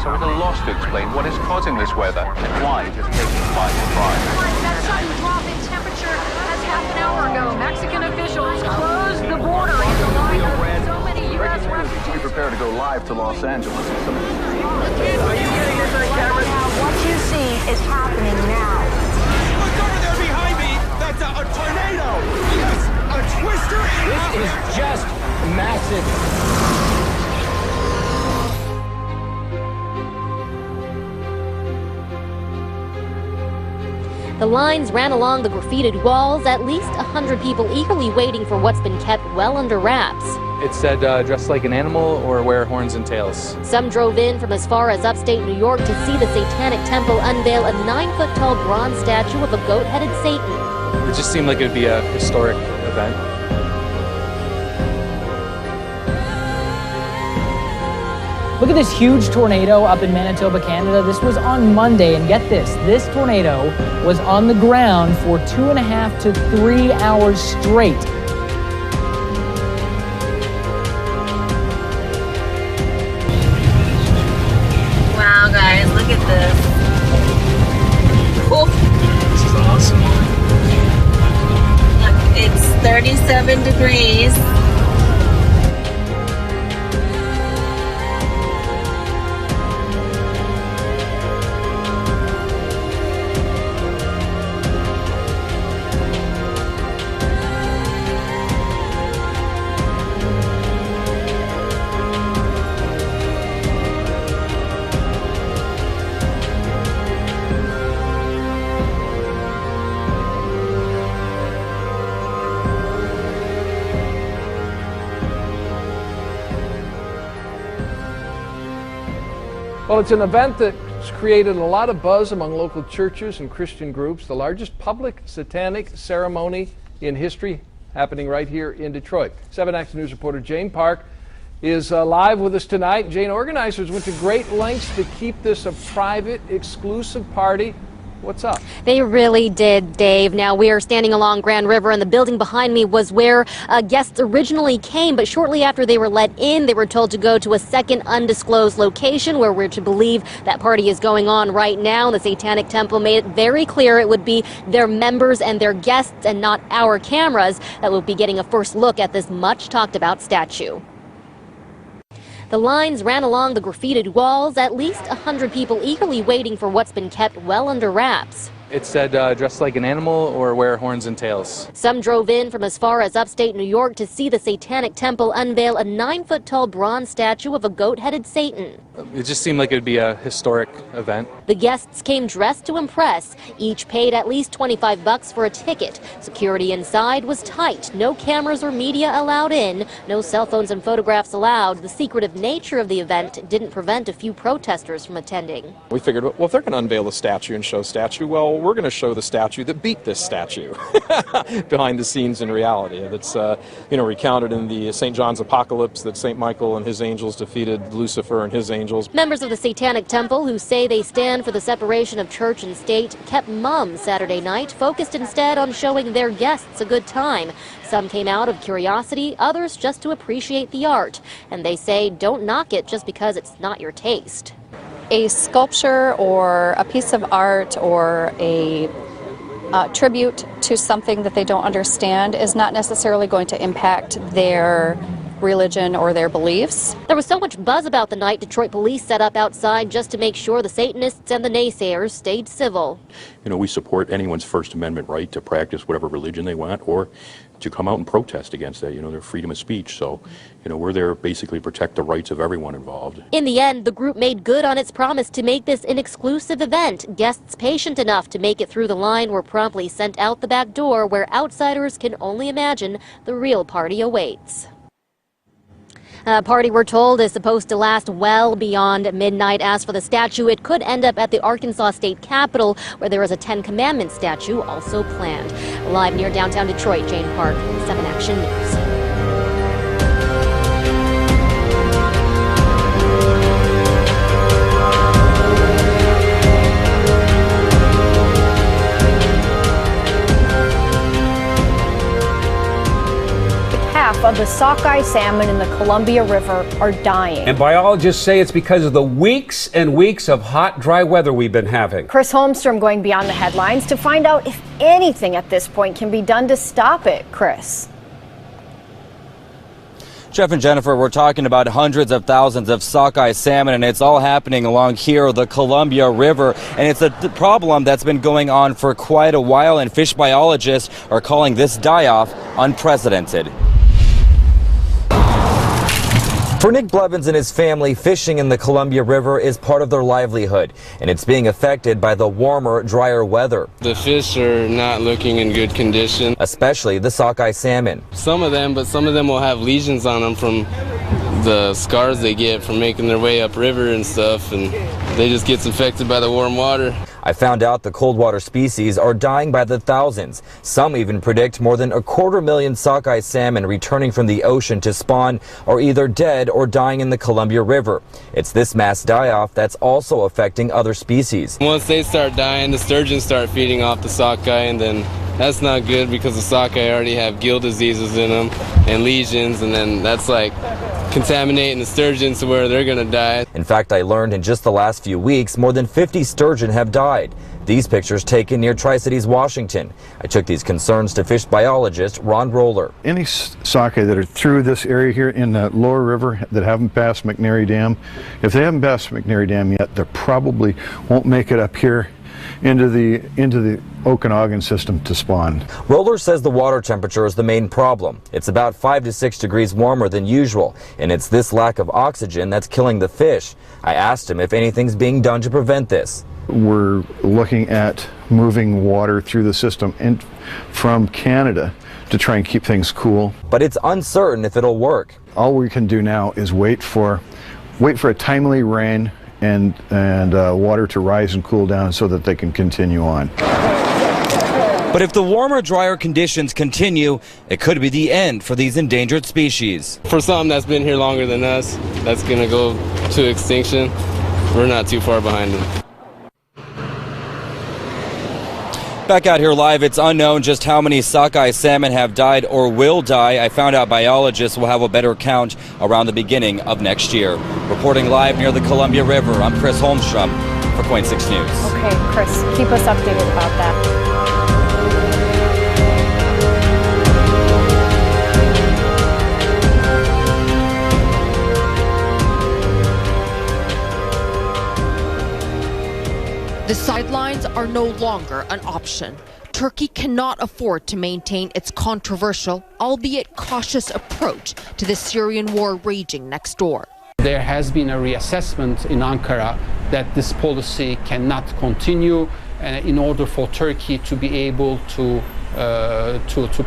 are at a loss to explain what is causing this weather and why it has taken them by surprise. That sudden drop in temperature as half an hour ago, Mexican officials closed the border in the light of so many U.S. refugees. We prepare to go live to Los Angeles. Are you getting this on camera? What you see is happening now. Look over there behind me! That's a tornado! Yes, a twister! This is just massive. The lines ran along the graffitied walls, at least 100 people eagerly waiting for what's been kept well under wraps. It said, dress like an animal or wear horns and tails. Some drove in from as far as upstate New York to see the Satanic Temple unveil a 9-foot-tall bronze statue of a goat-headed Satan. It just seemed like it would be a historic event. Look at this huge tornado up in Manitoba, Canada. This was on Monday, and get this tornado was on the ground for 2.5 to 3 hours straight. Wow, guys, look at this. Cool. This is awesome. Look, it's 37 degrees. Well, it's an event that's created a lot of buzz among local churches and Christian groups. The largest public satanic ceremony in history happening right here in Detroit. 7 Action News reporter Jane Park is live with us tonight. Jane, organizers went to great lengths to keep this a private, exclusive party. What's up? They really did, Dave. Now, we are standing along Grand River, and the building behind me was where guests originally came, but shortly after they were let in, they were told to go to a second undisclosed location where we're to believe that party is going on right now. The Satanic Temple made it very clear it would be their members and their guests and not our cameras that will be getting a first look at this much talked about statue. The lines ran along the graffitied walls, at least 100 people eagerly waiting for what's been kept well under wraps. It said, dress like an animal or wear horns and tails. Some drove in from as far as upstate New York to see the Satanic Temple unveil a 9-foot-tall bronze statue of a goat-headed Satan. It just seemed like it would be a historic event. The guests came dressed to impress. Each paid at least $25 for a ticket. Security inside was tight. No cameras or media allowed in. No cell phones and photographs allowed. The secretive nature of the event didn't prevent a few protesters from attending. We figured, well, if they're going to unveil a statue and show a statue, well, we're going to show the statue that beat this statue behind the scenes in reality. That's, recounted in the St. John's Apocalypse that St. Michael and his angels defeated Lucifer and his angels. Members of the Satanic Temple, who say they stand for the separation of church and state, kept mum Saturday night, focused instead on showing their guests a good time. Some came out of curiosity, others just to appreciate the art. And they say don't knock it just because it's not your taste. A sculpture or a piece of art or a tribute to something that they don't understand is not necessarily going to impact their religion or their beliefs. There was so much buzz about the night, Detroit police set up outside just to make sure the Satanists and the naysayers stayed civil. We support anyone's First Amendment right to practice whatever religion they want or to come out and protest against that, their freedom of speech. So, we're there basically to protect the rights of everyone involved. In the end, the group made good on its promise to make this an exclusive event. Guests patient enough to make it through the line were promptly sent out the back door where outsiders can only imagine the real party awaits. A party, we're told, is supposed to last well beyond midnight. As for the statue, it could end up at the Arkansas State Capitol, where there is a Ten Commandments statue also planned. Live near downtown Detroit, Jane Park, 7 Action News. half of the sockeye salmon in the Columbia River are dying. And biologists say it's because of the weeks and weeks of hot, dry weather we've been having. Chris Holmstrom going beyond the headlines to find out if anything at this point can be done to stop it. Chris. Jeff and Jennifer, we're talking about hundreds of thousands of sockeye salmon, and it's all happening along here, the Columbia River. And it's a problem that's been going on for quite a while, and fish biologists are calling this die-off unprecedented. For Nick Blevins and his family, fishing in the Columbia River is part of their livelihood, and it's being affected by the warmer, drier weather. The fish are not looking in good condition. Especially the sockeye salmon. Some of them will have lesions on them from the scars they get from making their way upriver and stuff, and they just get infected by the warm water. I found out the cold water species are dying by the thousands. Some even predict more than 250,000 sockeye salmon returning from the ocean to spawn are either dead or dying in the Columbia River. It's this mass die-off that's also affecting other species. Once they start dying, the sturgeons start feeding off the sockeye, and then that's not good because the sockeye already have gill diseases in them and lesions, and then that's like contaminating the sturgeons to where they're going to die. In fact, I learned in just the last few weeks, more than 50 sturgeon have died. These pictures taken near Tri-Cities, Washington. I took these concerns to fish biologist Ron Roller. Any sockeye that are through this area here in the lower river that haven't passed McNary Dam, if they haven't passed McNary Dam yet, they probably won't make it up here into the Okanagan system to spawn. Roller says the water temperature is the main problem. It's about 5 to 6 degrees warmer than usual, and it's this lack of oxygen that's killing the fish. I asked him if anything's being done to prevent this. We're looking at moving water through the system and from Canada to try and keep things cool. But it's uncertain if it'll work. All we can do now is wait for a timely rain and water to rise and cool down so that they can continue on. But if the warmer, drier conditions continue, it could be the end for these endangered species. For something that's been here longer than us, that's going to go to extinction, we're not too far behind them. Back out here live, it's unknown just how many sockeye salmon have died or will die. I found out biologists will have a better count around the beginning of next year. Reporting live near the Columbia River, I'm Chris Holmstrom for KOIN 6 News. Okay, Chris, keep us updated about that. The sidelines are no longer an option. Turkey cannot afford to maintain its controversial, albeit cautious approach to the Syrian war raging next door. There has been a reassessment in Ankara that this policy cannot continue, and in order for Turkey to be able to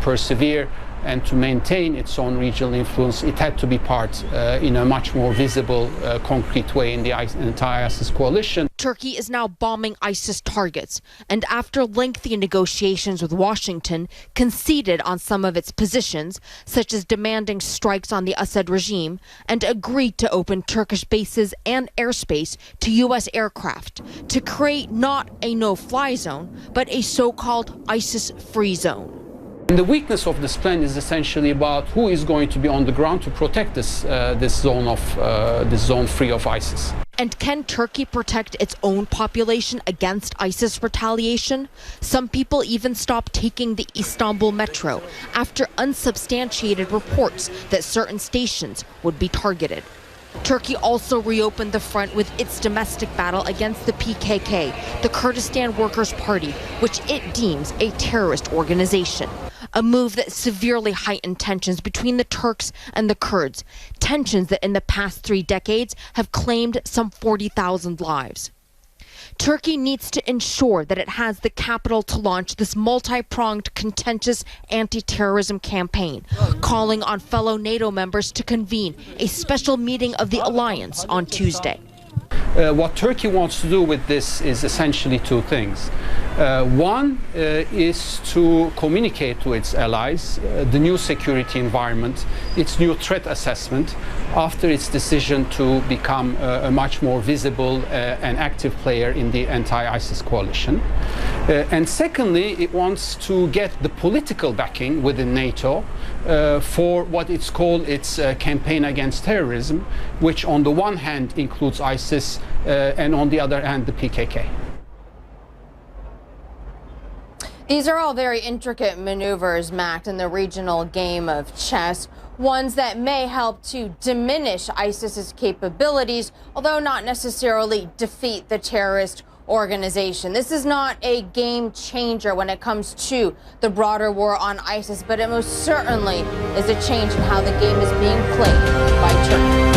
persevere and to maintain its own regional influence, it had to be part in a much more visible, concrete way in the entire ISIS coalition. Turkey is now bombing ISIS targets, and after lengthy negotiations with Washington, conceded on some of its positions, such as demanding strikes on the Assad regime, and agreed to open Turkish bases and airspace to U.S. aircraft to create not a no-fly zone, but a so-called ISIS-free zone. And the weakness of this plan is essentially about who is going to be on the ground to protect this zone free of ISIS. And can Turkey protect its own population against ISIS retaliation? Some people even stopped taking the Istanbul metro after unsubstantiated reports that certain stations would be targeted. Turkey also reopened the front with its domestic battle against the PKK, the Kurdistan Workers' Party, which it deems a terrorist organization. A move that severely heightened tensions between the Turks and the Kurds, tensions that in the past 3 decades have claimed some 40,000 lives. Turkey needs to ensure that it has the capital to launch this multi-pronged, contentious anti-terrorism campaign, calling on fellow NATO members to convene a special meeting of the alliance on Tuesday. What Turkey wants to do with this is essentially two things. One is to communicate to its allies the new security environment, its new threat assessment after its decision to become a much more visible and active player in the anti-ISIS coalition. And secondly, it wants to get the political backing within NATO for what it's called its campaign against terrorism, which on the one hand includes ISIS and on the other hand the PKK. These are all very intricate maneuvers, Mac, in the regional game of chess, ones that may help to diminish ISIS's capabilities, although not necessarily defeat the terrorist organization. This is not a game changer when it comes to the broader war on ISIS, but it most certainly is a change in how the game is being played by Turkey.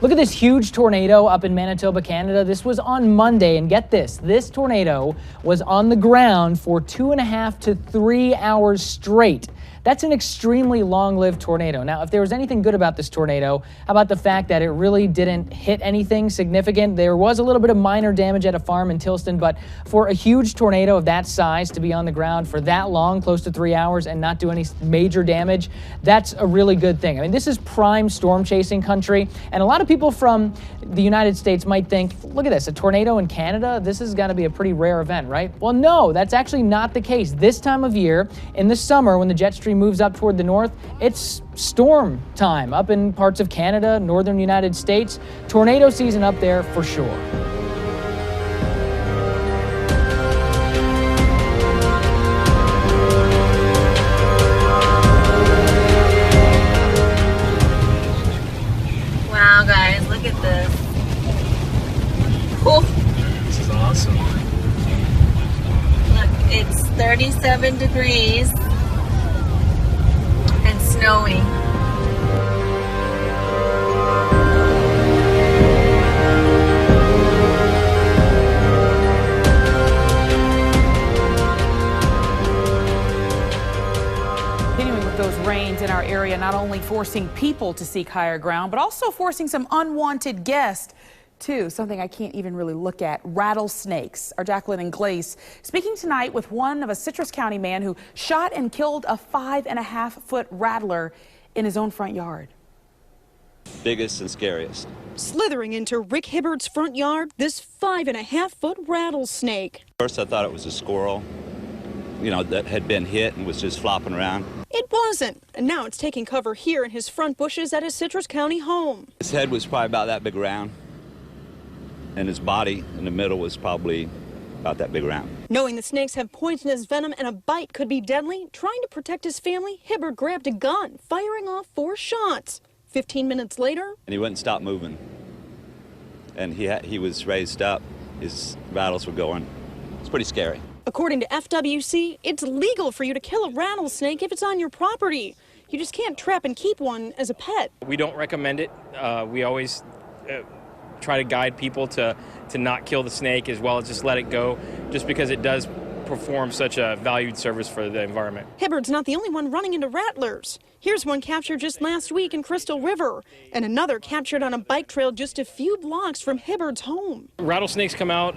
Look at this huge tornado up in Manitoba, Canada. This was on Monday, and get this tornado was on the ground for 2.5 to 3 hours straight. That's an extremely long-lived tornado. Now, if there was anything good about this tornado, how about the fact that it really didn't hit anything significant? There was a little bit of minor damage at a farm in Tilston, but for a huge tornado of that size to be on the ground for that long, close to 3 hours, and not do any major damage, that's a really good thing. I mean, this is prime storm chasing country, and a lot of people from the United States might think, look at this, a tornado in Canada? This has got to be a pretty rare event, right? Well, no, that's actually not the case. This time of year, in the summer, when the jet stream moves up toward the north, it's storm time up in parts of Canada, northern United States. Tornado season up there for sure. Wow, guys, look at this. Cool. This is awesome. Look, it's 37 degrees. Snowing. Continuing with those rains in our area, not only forcing people to seek higher ground, but also forcing some unwanted guests too, something I can't even really look at, rattlesnakes. Our Jacqueline Inglace speaking tonight with one of a Citrus County man who shot and killed a 5.5-foot rattler in his own front yard. Biggest and scariest. Slithering into Rick Hibbard's front yard, this 5.5-foot rattlesnake. First I thought it was a squirrel, you know, that had been hit and was just flopping around. It wasn't, and now it's taking cover here in his front bushes at his Citrus County home. His head was probably about that big around, and his body in the middle was probably about that big around. Knowing the snakes have poisonous venom and a bite could be deadly, trying to protect his family, Hibbard grabbed a gun, firing off 4 shots. 15 minutes later, and he wouldn't stop moving. And he was raised up. His rattles were going. It's pretty scary. According to FWC, it's legal for you to kill a rattlesnake if it's on your property. You just can't trap and keep one as a pet. We don't recommend it. We always try to guide people to not kill the snake, as well as just let it go, just because it does perform such a valued service for the environment. Hibbard's not the only one running into rattlers. Here's one captured just last week in Crystal River, and another captured on a bike trail just a few blocks from Hibbard's home. Rattlesnakes come out,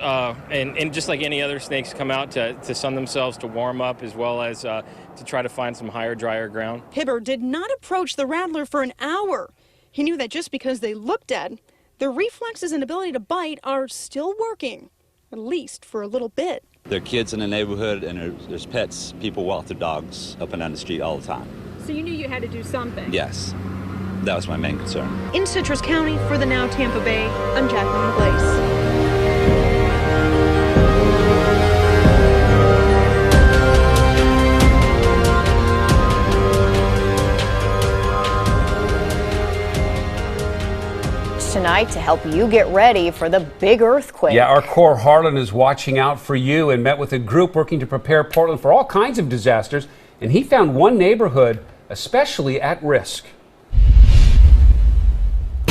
and just like any other snakes, come out to sun themselves, to warm up, as well as to try to find some higher, drier ground. Hibbard did not approach the rattler for an hour. He knew that just because they look dead, their reflexes and ability to bite are still working, at least for a little bit. There are kids in the neighborhood, and there's pets. People walk their dogs up and down the street all the time. So you knew you had to do something? Yes, that was my main concern. In Citrus County, for the Now Tampa Bay, I'm Jacqueline Inglace. Tonight to help you get ready for the big earthquake. Yeah, our core Harlan is watching out for you and met with a group working to prepare Portland for all kinds of disasters, and he found one neighborhood especially at risk.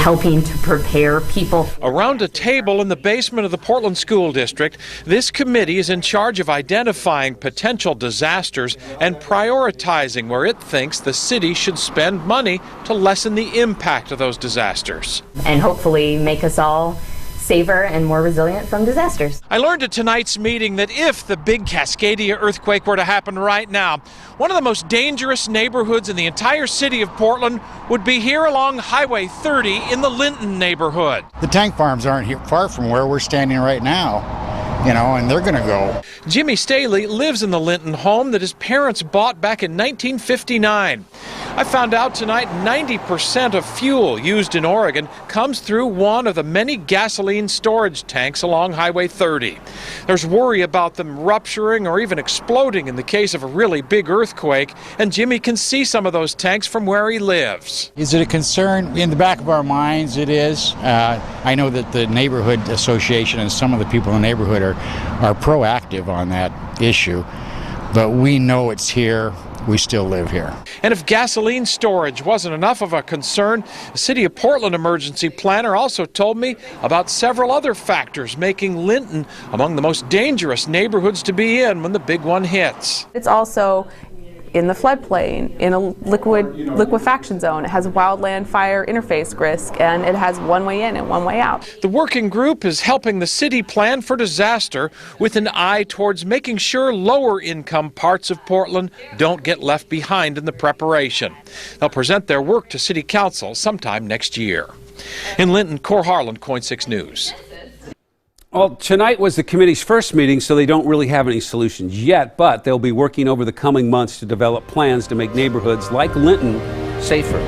helping to prepare people. Around a table in the basement of the Portland School District, this committee is in charge of identifying potential disasters and prioritizing where it thinks the city should spend money to lessen the impact of those disasters. And hopefully make us all safer and more resilient from disasters. I learned at tonight's meeting that if the big Cascadia earthquake were to happen right now, one of the most dangerous neighborhoods in the entire city of Portland would be here along Highway 30 in the Linton neighborhood. The tank farms aren't here far from where we're standing right now, you know, and they're going to go. Jimmy Staley lives in the Linton home that his parents bought back in 1959. I found out tonight 90% of fuel used in Oregon comes through one of the many gasoline storage tanks along Highway 30. There's worry about them rupturing or even exploding in the case of a really big earthquake, and Jimmy can see some of those tanks from where he lives. Is it a concern? In the back of our minds, it is. I know that the neighborhood association and some of the people in the neighborhood are proactive on that issue, but we know it's here. We still live here. And if gasoline storage wasn't enough of a concern, the City of Portland emergency planner also told me about several other factors making Linton among the most dangerous neighborhoods to be in when the big one hits. It's also in the floodplain, in a liquefaction zone. It has wildland fire interface risk, and it has one way in and one way out. The working group is helping the city plan for disaster with an eye towards making sure lower income parts of Portland don't get left behind in the preparation. They'll present their work to City Council sometime next year. In Linton, Cor Harlan, KOIN 6 News. Well, tonight was the committee's first meeting, so they don't really have any solutions yet, but they'll be working over the coming months to develop plans to make neighborhoods like Linton safer.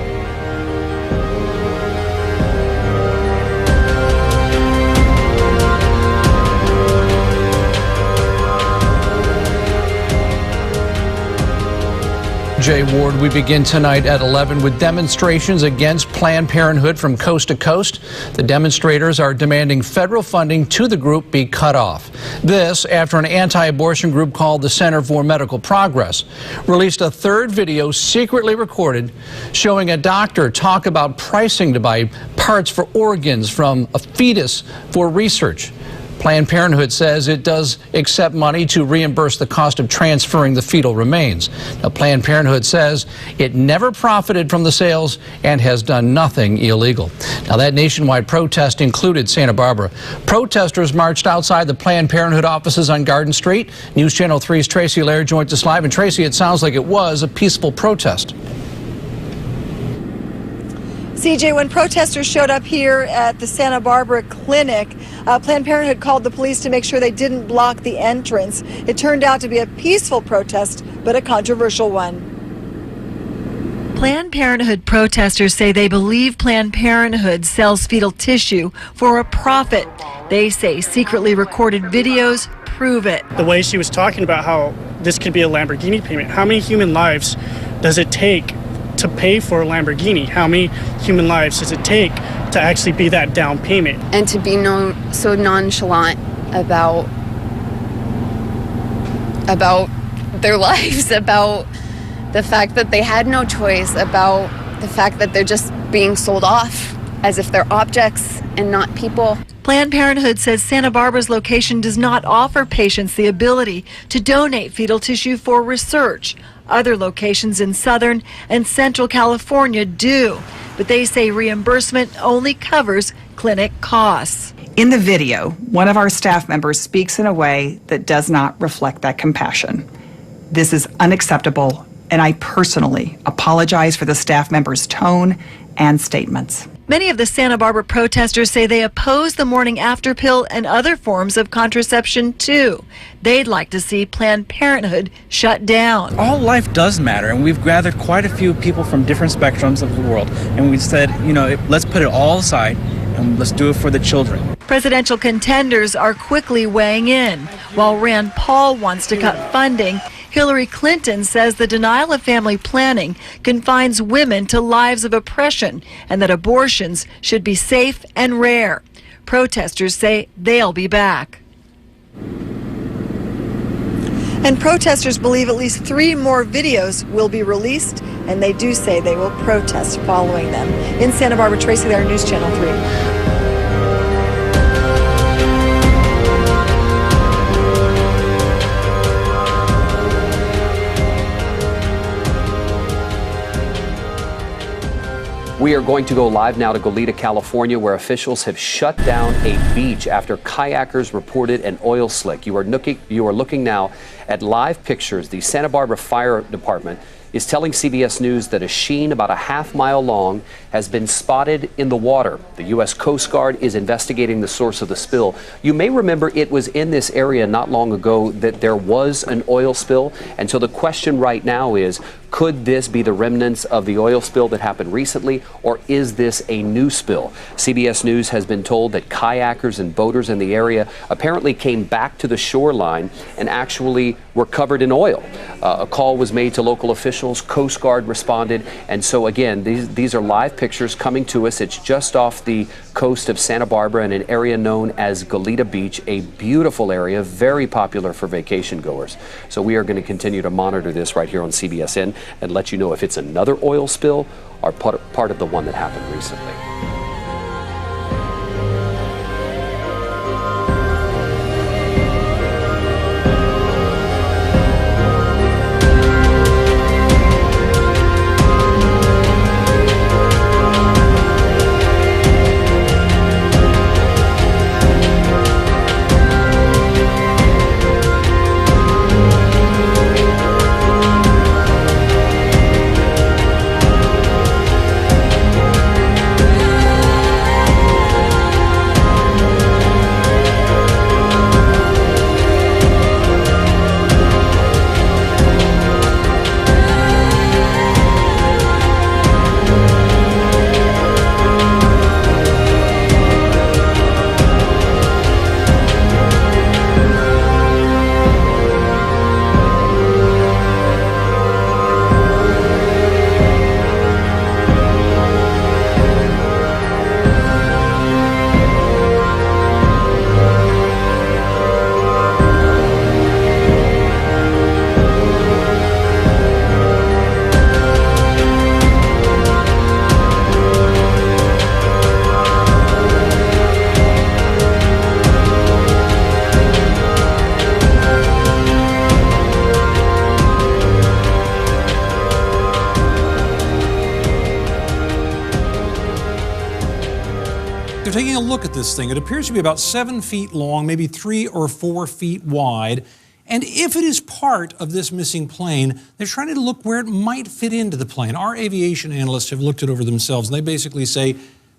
Jay Ward, we begin tonight at 11 with demonstrations against Planned Parenthood from coast to coast. The demonstrators are demanding federal funding to the group be cut off. This after an anti-abortion group called the Center for Medical Progress released a third video secretly recorded showing a doctor talk about pricing to buy parts for organs from a fetus for research. Planned Parenthood says it does accept money to reimburse the cost of transferring the fetal remains. Now, Planned Parenthood says it never profited from the sales and has done nothing illegal. Now, that nationwide protest included Santa Barbara. Protesters marched outside the Planned Parenthood offices on Garden Street. News Channel 3's Tracy Laird joins us live. And Tracy, it sounds like it was a peaceful protest. CJ, when protesters showed up here at the Santa Barbara clinic, Planned Parenthood called the police to make sure they didn't block the entrance. It turned out to be a peaceful protest, but a controversial one. Planned Parenthood protesters say they believe Planned Parenthood sells fetal tissue for a profit. They say secretly recorded videos prove it. The way she was talking about how this could be a Lamborghini payment, how many human lives does it take to pay for a Lamborghini? How many human lives does it take to actually be that down payment? And to be so nonchalant about their lives, about the fact that they had no choice, about the fact that they're just being sold off as if they're objects and not people. Planned Parenthood says Santa Barbara's location does not offer patients the ability to donate fetal tissue for research. Other locations in Southern and Central California do, but they say reimbursement only covers clinic costs. In the video, one of our staff members speaks in a way that does not reflect that compassion. This is unacceptable, and I personally apologize for the staff member's tone and statements. Many of the Santa Barbara protesters say they oppose the morning after pill and other forms of contraception too. They'd like to see Planned Parenthood shut down. All life does matter, and we've gathered quite a few people from different spectrums of the world, and we said, you know, let's put it all aside and let's do it for the children. Presidential contenders are quickly weighing in. While Rand Paul wants to cut funding, Hillary Clinton says the denial of family planning confines women to lives of oppression and that abortions should be safe and rare. Protesters say they'll be back. And protesters believe at least 3 more videos will be released, and they do say they will protest following them. In Santa Barbara, Tracy Lair, News Channel 3. We are going to go live now to Goleta, California, where officials have shut down a beach after kayakers reported an oil slick. You are looking now at live pictures. The Santa Barbara Fire Department is telling CBS News that a sheen about a half-mile long has been spotted in the water. The U.S. Coast Guard is investigating the source of the spill. You may remember it was in this area not long ago that there was an oil spill. And so the question right now is, could this be the remnants of the oil spill that happened recently, or is this a new spill? CBS News has been told that kayakers and boaters in the area apparently came back to the shoreline and actually were covered in oil. A call was made to local officials. Coast Guard responded. And so, again, these are live pictures coming to us. It's just off the coast of Santa Barbara in an area known as Goleta Beach, a beautiful area, very popular for vacation goers. So we are going to continue to monitor this right here on CBSN and let you know if it's another oil spill or part of the one that happened recently. Taking a look at this thing, it appears to be about 7 feet long, maybe 3 or 4 feet wide. And if it is part of this missing plane, they're trying to look where it might fit into the plane. Our aviation analysts have looked it over themselves, and they basically say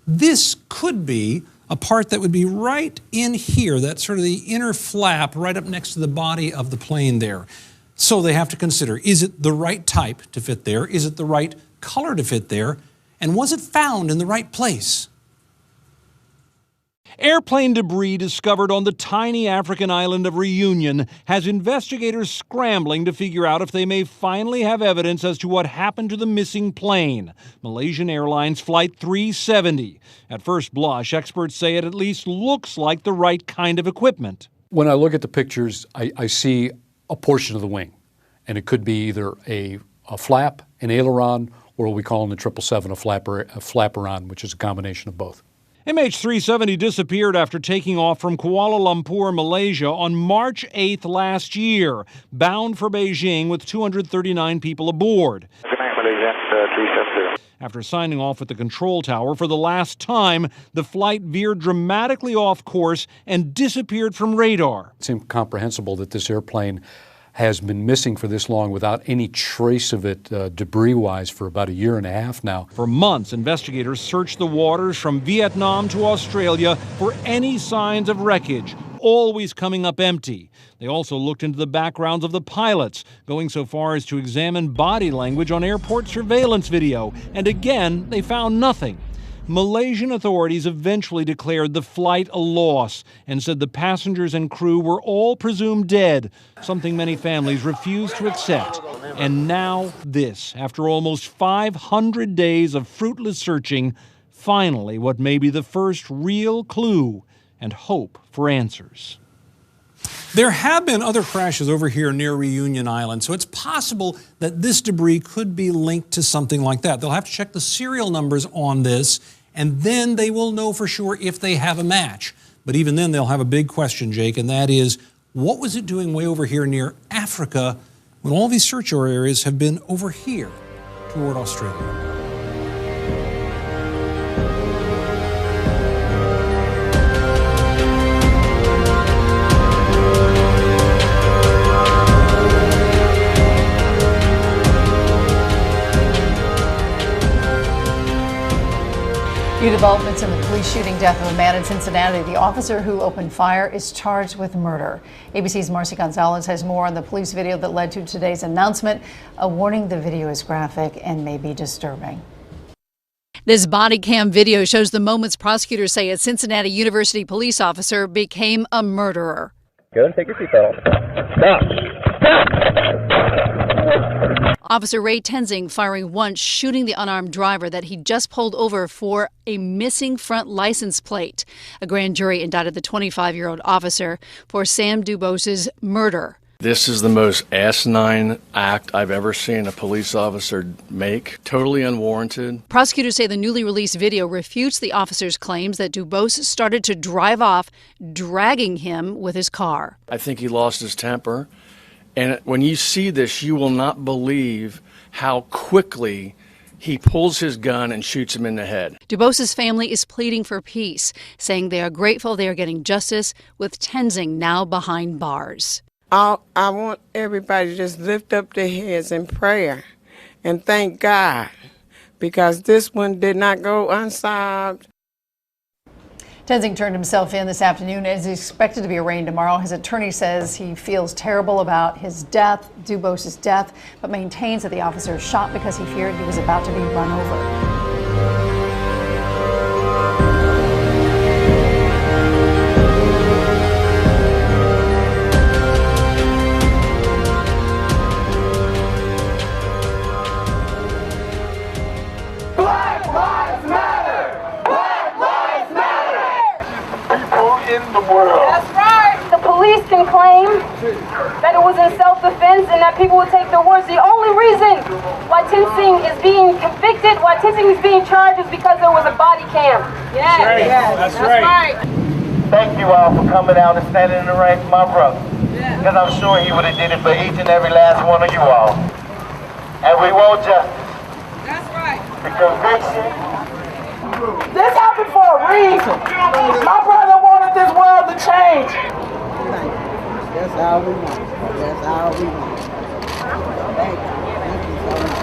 this could be a part that would be right in here, that's sort of the inner flap right up next to the body of the plane there. So they have to consider, is it the right type to fit there? Is it the right color to fit there? And was it found in the right place? Airplane debris discovered on the tiny African island of Reunion has investigators scrambling to figure out if they may finally have evidence as to what happened to the missing plane, Malaysian Airlines Flight 370. At first blush, experts say it at least looks like the right kind of equipment. When I look at the pictures, I see a portion of the wing, and it could be either a flap, an aileron, or what we call in the 777 a flaperon, which is a combination of both. MH370 disappeared after taking off from Kuala Lumpur, Malaysia on March 8th last year, bound for Beijing with 239 people aboard. Good night, Malaysia, 370. After signing off at the control tower for the last time, the flight veered dramatically off course and disappeared from radar. It's incomprehensible that this airplane has been missing for this long without any trace of it debris-wise for about 1.5 years now. For months, investigators searched the waters from Vietnam to Australia for any signs of wreckage, always coming up empty. They also looked into the backgrounds of the pilots, going so far as to examine body language on airport surveillance video, and again, they found nothing. Malaysian authorities eventually declared the flight a loss and said the passengers and crew were all presumed dead, something many families refused to accept. And now this, after almost 500 days of fruitless searching, finally what may be the first real clue and hope for answers. There have been other crashes over here near Reunion Island, so it's possible that this debris could be linked to something like that. They'll have to check the serial numbers on this, and then they will know for sure if they have a match. But even then, they'll have a big question, Jake, and that is, what was it doing way over here near Africa when all these search areas have been over here toward Australia? New developments in the police shooting death of a man in Cincinnati. The officer who opened fire is charged with murder. ABC's Marcy Gonzalez has more on the police video that led to today's announcement. A warning: the video is graphic and may be disturbing. This body cam video shows the moments prosecutors say a Cincinnati University police officer became a murderer. Good, take your seatbelt off. Stop! Officer Ray Tenzing firing once, shooting the unarmed driver that he just pulled over for a missing front license plate. A grand jury indicted the 25-year-old officer for Sam Dubos's murder. This is the most asinine act I've ever seen a police officer make. Totally unwarranted. Prosecutors say the newly released video refutes the officer's claims that Dubos started to drive off, dragging him with his car. I think he lost his temper. And when you see this, you will not believe how quickly he pulls his gun and shoots him in the head. Dubos's family is pleading for peace, saying they are grateful they are getting justice, with Tenzing now behind bars. I want everybody to just lift up their heads in prayer and thank God, because this one did not go unsolved. Tenzing turned himself in this afternoon and is expected to be arraigned tomorrow. His attorney says he feels terrible about his death, Dubos's death, but maintains that the officer shot because he feared he was about to be run over. In the world. That's right. The police can claim that it was in self-defense and that people would take their words. The only reason why Tenzing is being convicted, why Tenzing is being charged, is because there was a body cam. Yes, that's right. Thank you all for coming out and standing in the rain for my brother. Because I'm sure he would have did it for each and every last one of you all. And we want justice. That's right. The conviction. This happened for a reason. My brother wanted this world to change. That's all we want. That's all we want. Thank you. Thank you so much.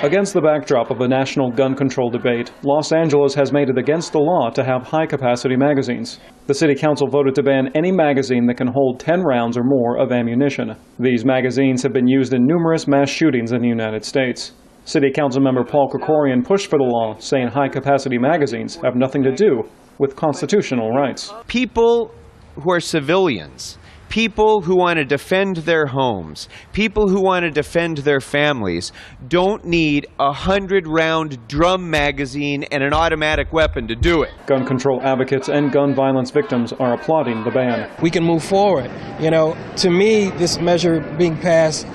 Against the backdrop of a national gun control debate, Los Angeles has made it against the law to have high-capacity magazines. The city council voted to ban any magazine that can hold 10 rounds or more of ammunition. These magazines have been used in numerous mass shootings in the United States. City council member Paul Krikorian pushed for the law, saying high-capacity magazines have nothing to do with constitutional rights. People who are civilians, people who want to defend their homes, people who want to defend their families, don't need a 100-round drum magazine and an automatic weapon to do it. Gun control advocates and gun violence victims are applauding the ban. We can move forward. You know, to me, this measure being passed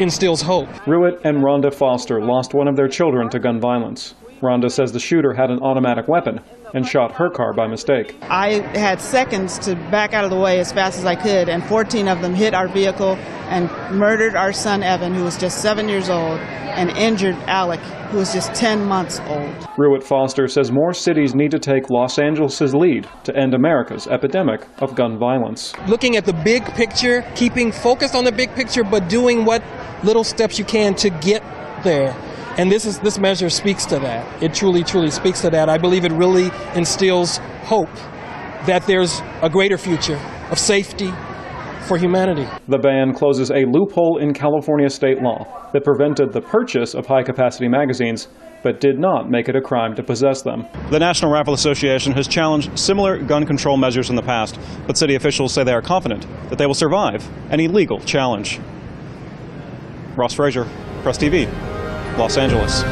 instills hope. Ruitt and Rhonda Foster lost one of their children to gun violence. Rhonda says the shooter had an automatic weapon and shot her car by mistake. I had seconds to back out of the way as fast as I could, and 14 of them hit our vehicle and murdered our son Evan, who was just 7 years old, and injured Alec, who was just 10 months old. Ruitt Foster says more cities need to take Los Angeles' lead to end America's epidemic of gun violence. Looking at the big picture, keeping focused on the big picture, but doing what little steps you can to get there. And this measure speaks to that. It truly, truly speaks to that. I believe it really instills hope that there's a greater future of safety, for humanity. The ban closes a loophole in California state law that prevented the purchase of high-capacity magazines, but did not make it a crime to possess them. The National Rifle Association has challenged similar gun control measures in the past, but city officials say they are confident that they will survive any legal challenge. Ross Frazier, Press TV, Los Angeles.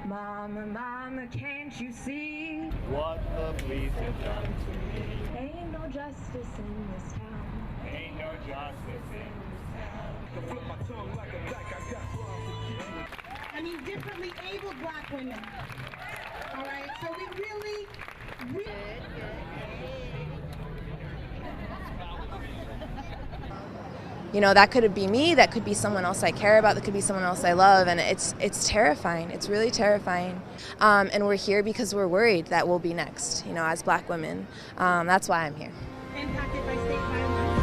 Mama, mama, can't you see what the police have done to me? Ain't no justice in this town. Ain't no justice in this town. I mean, differently abled black women. All right, so we really. You know, that could be me, that could be someone else I care about, that could be someone else I love, and it's terrifying. It's really terrifying. And we're here because we're worried that we'll be next, you know, as black women. That's why I'm here. Impacted by state violence.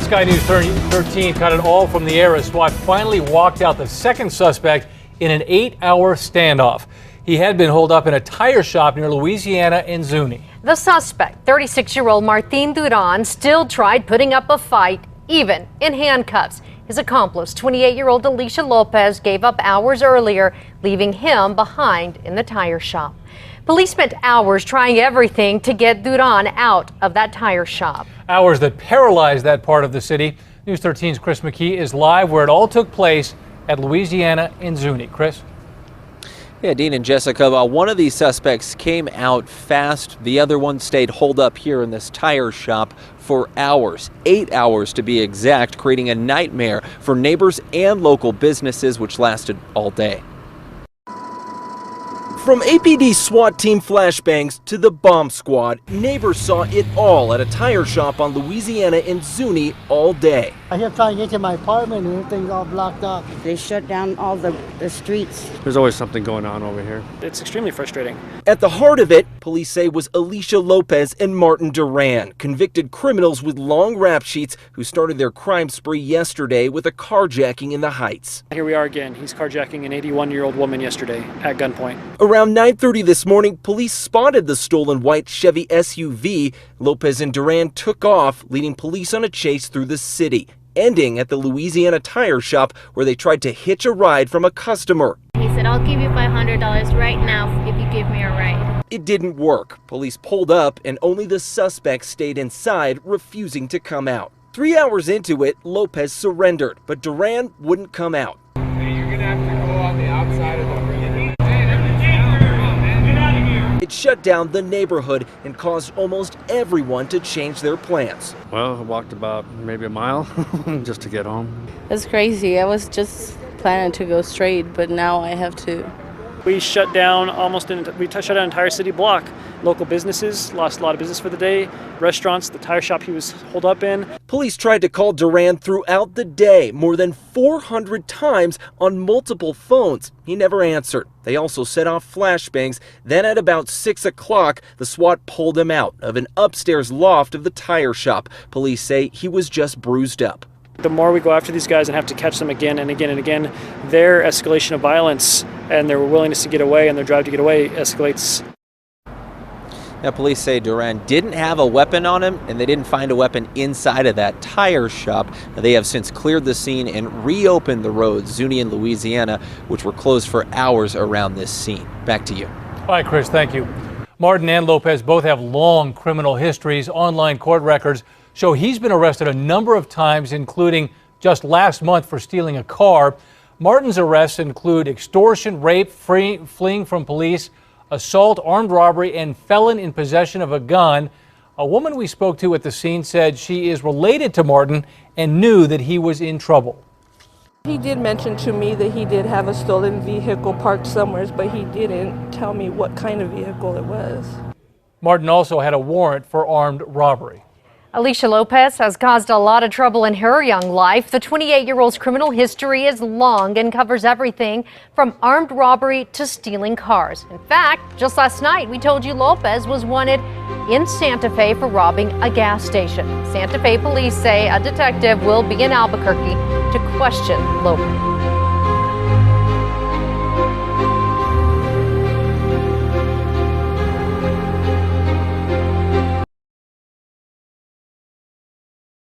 Sky News 13 caught it all from the air as SWAT finally walked out the second suspect in an 8-hour standoff. He had been holed up in a tire shop near Louisiana and Zuni. The suspect, 36-year-old Martin Duran, still tried putting up a fight, even in handcuffs. His accomplice, 28-year-old Alicia Lopez, gave up hours earlier, leaving him behind in the tire shop. Police spent hours trying everything to get Duran out of that tire shop. Hours that paralyzed that part of the city. News 13's Chris McKee is live where it all took place at Louisiana and Zuni. Chris? Yeah, Dean and Jessica, one of these suspects came out fast. The other one stayed holed up here in this tire shop for hours, 8 hours to be exact, creating a nightmare for neighbors and local businesses, which lasted all day. From APD SWAT team flashbangs to the bomb squad, neighbors saw it all at a tire shop on Louisiana and Zuni all day. I kept trying to get to my apartment and everything's all blocked up. They shut down all the streets. There's always something going on over here. It's extremely frustrating. At the heart of it, police say, was Alicia Lopez and Martin Duran, convicted criminals with long rap sheets who started their crime spree yesterday with a carjacking in the Heights. Here we are again. He's carjacking an 81-year-old woman yesterday at gunpoint. Around 9:30 this morning, police spotted the stolen white Chevy SUV. Lopez and Duran took off, leading police on a chase through the city, ending at the Louisiana tire shop where they tried to hitch a ride from a customer. He said, "I'll give you $500 right now if you give me a ride." It didn't work. Police pulled up and only the suspect stayed inside, refusing to come out. 3 hours into it, Lopez surrendered, but Duran wouldn't come out. Hey, you're gonna have to go on the outside of the ring. It shut down the neighborhood and caused almost everyone to change their plans. Well, I walked about maybe a mile just to get home. It's crazy. I was just planning to go straight, but now I have to. We shut down shut down an entire city block. Local businesses lost a lot of business for the day. Restaurants, the tire shop he was holed up in. Police tried to call Duran throughout the day, more than 400 times on multiple phones. He never answered. They also set off flashbangs. Then at about 6 o'clock, the SWAT pulled him out of an upstairs loft of the tire shop. Police say he was just bruised up. The more we go after these guys and have to catch them again and again and again, their escalation of violence and their willingness to get away and their drive to get away escalates. Now, police say Duran didn't have a weapon on him, and they didn't find a weapon inside of that tire shop. Now, they have since cleared the scene and reopened the roads, Zuni and Louisiana, which were closed for hours around this scene. Back to you. All right, Chris, thank you. Martin and Lopez both have long criminal histories. Online court records show he's been arrested a number of times, including just last month for stealing a car. Martin's arrests include extortion, rape, fleeing from police, assault, armed robbery, and felon in possession of a gun. A woman we spoke to at the scene said she is related to Martin and knew that he was in trouble. He did mention to me that he did have a stolen vehicle parked somewhere, but he didn't tell me what kind of vehicle it was. Martin also had a warrant for armed robbery. Alicia Lopez has caused a lot of trouble in her young life. The 28-year-old's criminal history is long and covers everything from armed robbery to stealing cars. In fact, just last night, we told you Lopez was wanted in Santa Fe for robbing a gas station. Santa Fe police say a detective will be in Albuquerque to question Lopez.